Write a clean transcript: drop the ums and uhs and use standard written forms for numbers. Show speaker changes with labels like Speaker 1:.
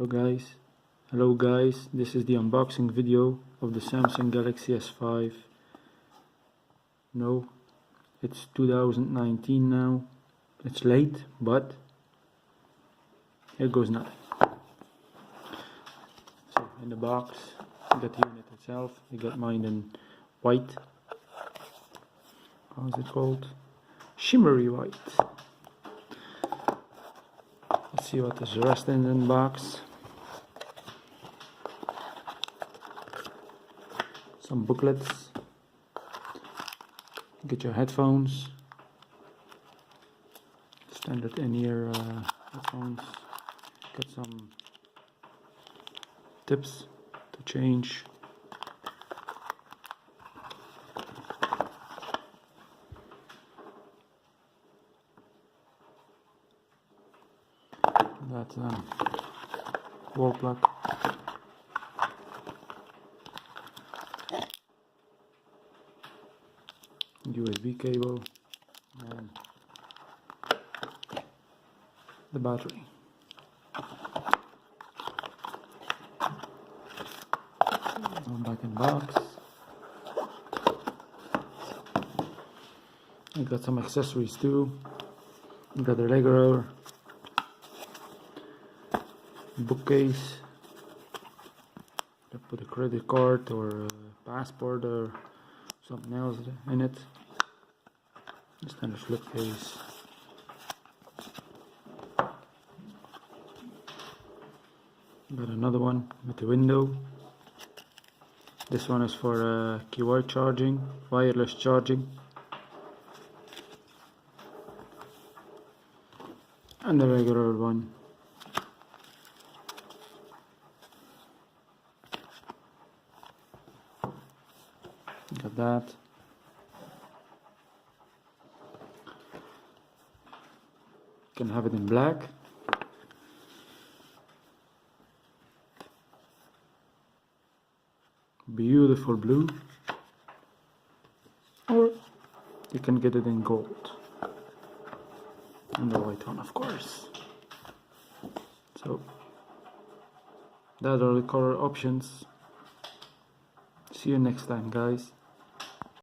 Speaker 1: Hello guys, this is the unboxing video of the Samsung Galaxy S5. No, it's 2019 now. It's late, but here goes nothing. So in the box, you got the unit itself. You got mine in white. How is it called? Shimmery white. Let's see what is the rest in the box. Some booklets. Get your headphones. Standard in-ear headphones. Got some tips to change. That wall plug. USB cable and the battery. Back in box. I got some accessories too. I got the regular bookcase. I put a credit card or a passport or something else in it. Standard slipcase. Got another one with the window. This one is for keyword charging, wireless charging. And the regular one. Got that. Can have it in black. Beautiful blue. Or you can get it in gold. And the white one, of course. So that are the color options. See you next time, guys.